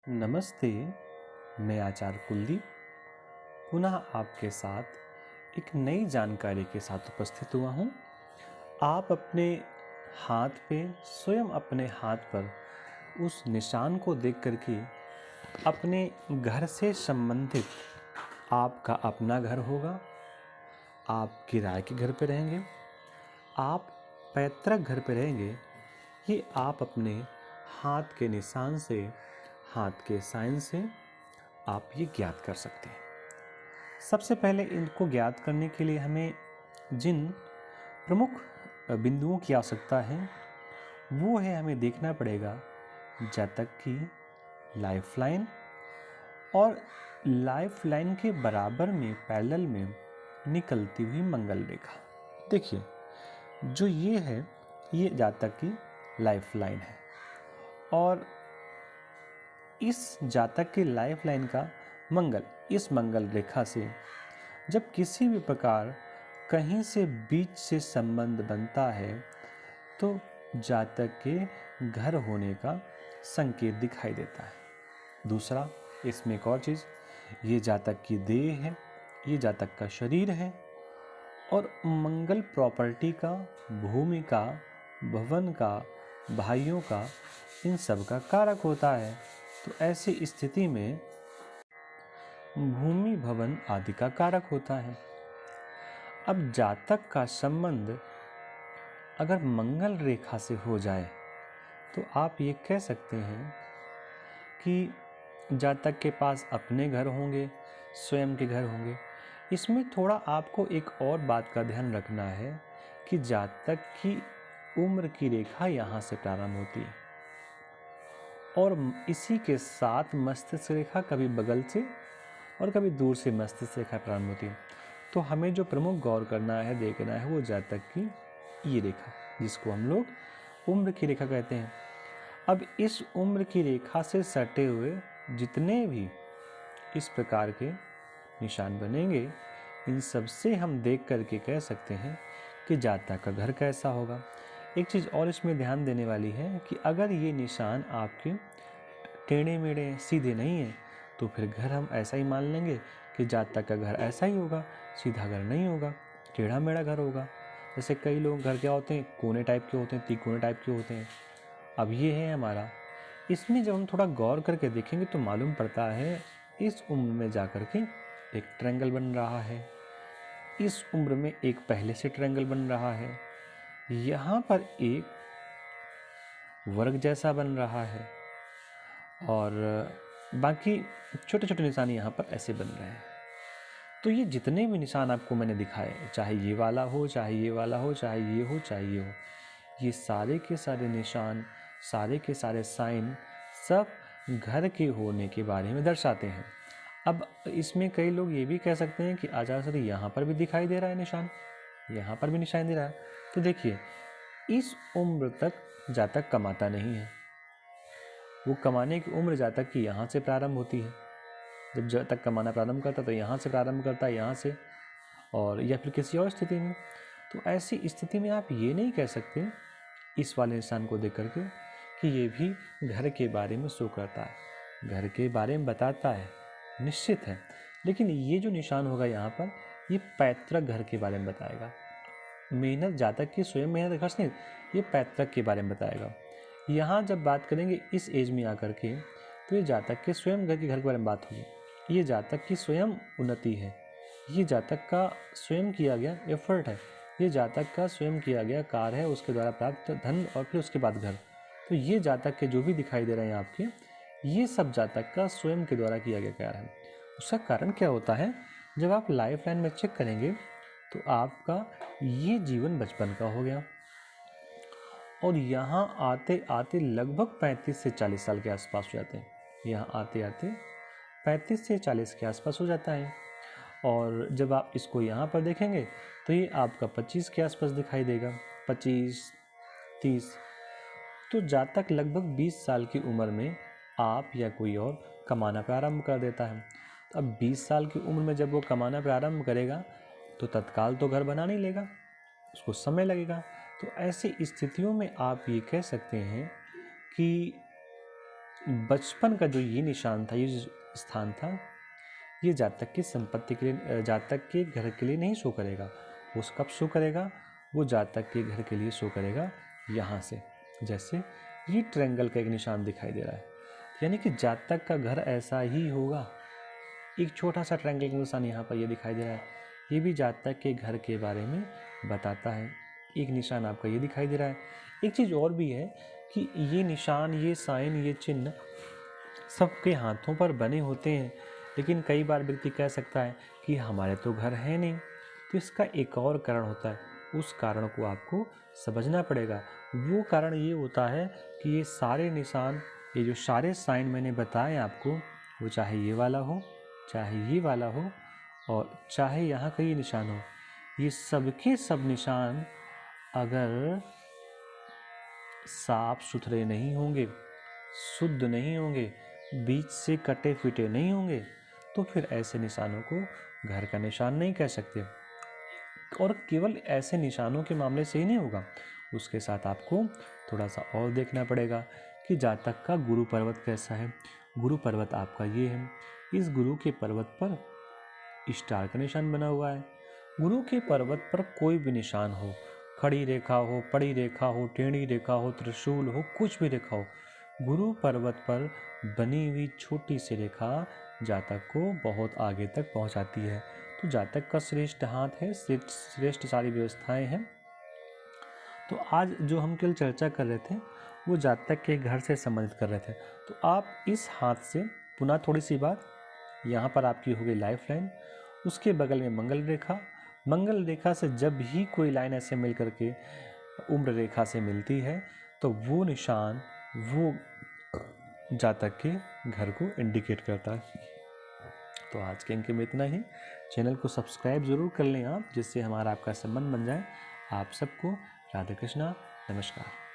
नमस्ते, मैं आचार्य कुलदीप पुनः आपके साथ एक नई जानकारी के साथ उपस्थित हुआ हूँ। आप अपने हाथ पे स्वयं अपने हाथ पर उस निशान को देख कर के अपने घर से संबंधित आपका अपना घर होगा, आप किराए के घर पे रहेंगे, आप पैतृक घर पे रहेंगे, ये आप अपने हाथ के निशान से, हाथ के साइन से आप ये ज्ञात कर सकते हैं। सबसे पहले इनको ज्ञात करने के लिए हमें जिन प्रमुख बिंदुओं की आवश्यकता है वो है, हमें देखना पड़ेगा जातक की लाइफ लाइन और लाइफ लाइन के बराबर में पैरेलल में निकलती हुई मंगल रेखा। देखिए, जो ये है ये जातक की लाइफ लाइन है और इस जातक की लाइफ लाइन का मंगल, इस मंगल रेखा से जब किसी भी प्रकार कहीं से बीच से संबंध बनता है तो जातक के घर होने का संकेत दिखाई देता है। दूसरा, इसमें एक और चीज़, ये जातक की देह है, ये जातक का शरीर है और मंगल प्रॉपर्टी का, भूमि का, भवन का, भाइयों का, इन सब का कारक होता है। तो ऐसी स्थिति में भूमि, भवन आदि का कारक होता है। अब जातक का संबंध अगर मंगल रेखा से हो जाए तो आप ये कह सकते हैं कि जातक के पास अपने घर होंगे, स्वयं के घर होंगे। इसमें थोड़ा आपको एक और बात का ध्यान रखना है कि जातक की उम्र की रेखा यहाँ से प्रारंभ होती है और इसी के साथ मस्तिष्क रेखा कभी बगल से और कभी दूर से मस्तिष्क रेखा प्रारंभ होती है। तो हमें जो प्रमुख गौर करना है, देखना है, वो जातक की ये रेखा, जिसको हम लोग उम्र की रेखा कहते हैं। अब इस उम्र की रेखा से सटे हुए जितने भी इस प्रकार के निशान बनेंगे, इन सब से हम देख करके कह सकते हैं कि जातक का घर कैसा होगा। एक चीज़ और इसमें ध्यान देने वाली है कि अगर ये निशान आपके टेढ़े मेढ़े सीधे नहीं है तो फिर घर हम ऐसा ही मान लेंगे कि जातक का घर ऐसा ही होगा, सीधा घर नहीं होगा, टेढ़ा मेढ़ा घर होगा। जैसे कई लोग घर क्या होते हैं, कोने टाइप के होते हैं, तिकोने टाइप के होते हैं। अब ये है हमारा, इसमें जब हम थोड़ा गौर करके देखेंगे तो मालूम पड़ता है इस उम्र में जा कर के एक ट्रायंगल बन रहा है, इस उम्र में एक पहले से ट्रायंगल बन रहा है, यहाँ पर एक वर्ग जैसा बन रहा है और बाकी छोटे छोटे निशान यहाँ पर ऐसे बन रहे हैं। तो ये जितने भी निशान आपको मैंने दिखाए, चाहे ये वाला हो, चाहे ये वाला हो, चाहे ये हो, चाहे ये हो, ये सारे के सारे निशान, सारे के सारे साइन सब घर के होने के बारे में दर्शाते हैं। अब इसमें कई लोग ये भी कह सकते हैं कि आचार्य सर यहाँ पर भी दिखाई दे रहा है निशान, यहाँ पर भी निशान दे रहा है। तो देखिए, इस उम्र तक जातक कमाता नहीं है, वो कमाने की उम्र जातक की यहाँ से प्रारंभ होती है। जब जातक कमाना प्रारंभ करता तो यहाँ से प्रारंभ करता है, यहाँ से, और या फिर किसी और स्थिति में। तो ऐसी स्थिति में आप ये नहीं कह सकते इस वाले निशान को देख करके कि ये भी घर के बारे में शो करता है, घर के बारे में बताता है, निश्चित है। लेकिन ये जो निशान होगा यहाँ पर, ये पैतृक घर के बारे में बताएगा। मेहनत जातक की स्वयं मेहनत खर्च नहीं, ये पैतृक के बारे में बताएगा। यहाँ जब बात करेंगे इस एज में आकर के, तो ये जातक के स्वयं घर के बारे में बात होगी। ये जातक की स्वयं उन्नति है, ये जातक का स्वयं किया गया एफर्ट है, ये जातक का स्वयं किया गया कार्य है, उसके द्वारा प्राप्त धन और फिर उसके बाद घर। तो ये जातक के जो भी दिखाई दे रहे हैं आपके, ये सब जातक का स्वयं के द्वारा किया गया कार्य है। उसका कारण क्या होता है, जब आप लाइफ लाइन में चेक करेंगे तो आपका ये जीवन बचपन का हो गया और यहाँ आते आते लगभग 35 से 40 साल के आसपास हो जाते हैं। यहाँ आते आते 35 से 40 के आसपास हो जाता है और जब आप इसको यहाँ पर देखेंगे तो ये आपका 25 के आसपास दिखाई देगा, 25, 30। तो जातक लगभग 20 साल की उम्र में आप या कोई और कमाना प्रारंभ कर देता है। तो अब 20 साल की उम्र में जब वो कमाना प्रारंभ करेगा तो तत्काल तो घर बना नहीं लेगा, उसको समय लगेगा। तो ऐसी स्थितियों में आप ये कह सकते हैं कि बचपन का जो ये निशान था, ये जो स्थान था, ये जातक की संपत्ति के लिए, जातक के घर के लिए नहीं शो करेगा। वो कब शो करेगा? वो जातक के घर के लिए शो करेगा यहाँ से। जैसे ये ट्रायंगल का एक निशान दिखाई दे रहा है, यानी कि जातक का घर ऐसा ही होगा। एक छोटा सा ट्रायंगल का निशान यहाँ पर ये दिखाई दे रहा है, ये भी जातक के घर के बारे में बताता है। एक निशान आपका ये दिखाई दे रहा है। एक चीज़ और भी है कि ये निशान, ये साइन, ये चिन्ह सबके हाथों पर बने होते हैं, लेकिन कई बार व्यक्ति कह सकता है कि हमारे तो घर है नहीं। तो इसका एक और कारण होता है, उस कारण को आपको समझना पड़ेगा। वो कारण ये होता है कि ये सारे निशान, ये जो सारे साइन मैंने बताए आपको, वो चाहे ये वाला हो, चाहे ये वाला हो, और चाहे यहाँ का ये निशान हो, ये सबके सब निशान अगर साफ सुथरे नहीं होंगे, शुद्ध नहीं होंगे, बीच से कटे फिटे नहीं होंगे, तो फिर ऐसे निशानों को घर का निशान नहीं कह सकते। और केवल ऐसे निशानों के मामले से ही नहीं होगा, उसके साथ आपको थोड़ा सा और देखना पड़ेगा कि जातक का गुरु पर्वत कैसा है। गुरु पर्वत आपका ये है, इस गुरु के पर्वत पर स्टार का निशान बना हुआ है। गुरु के पर्वत पर कोई भी निशान हो, खड़ी रेखा हो, पड़ी रेखा हो, टेढ़ी रेखा हो, त्रिशूल हो, कुछ भी रेखा हो, गुरु पर्वत पर बनी हुई छोटी सी रेखा जातक को बहुत आगे तक पहुंचाती है। तो जातक का श्रेष्ठ हाथ है, श्रेष्ठ सारी व्यवस्थाएं हैं। तो आज जो हम कल चर्चा कर रहे थे वो जातक के घर से संबंधित कर रहे थे। तो आप इस हाथ से पुनः थोड़ी सी बात, यहाँ पर आपकी हो गई लाइफ लाइन, उसके बगल में मंगल रेखा। मंगल रेखा से जब भी कोई लाइन ऐसे मिल करके उम्र रेखा से मिलती है तो वो निशान वो जातक के घर को इंडिकेट करता है। तो आज के अंक में इतना ही। चैनल को सब्सक्राइब ज़रूर कर लें आप, जिससे हमारा आपका संबंध बन जाए। आप सबको राधे कृष्णा, नमस्कार।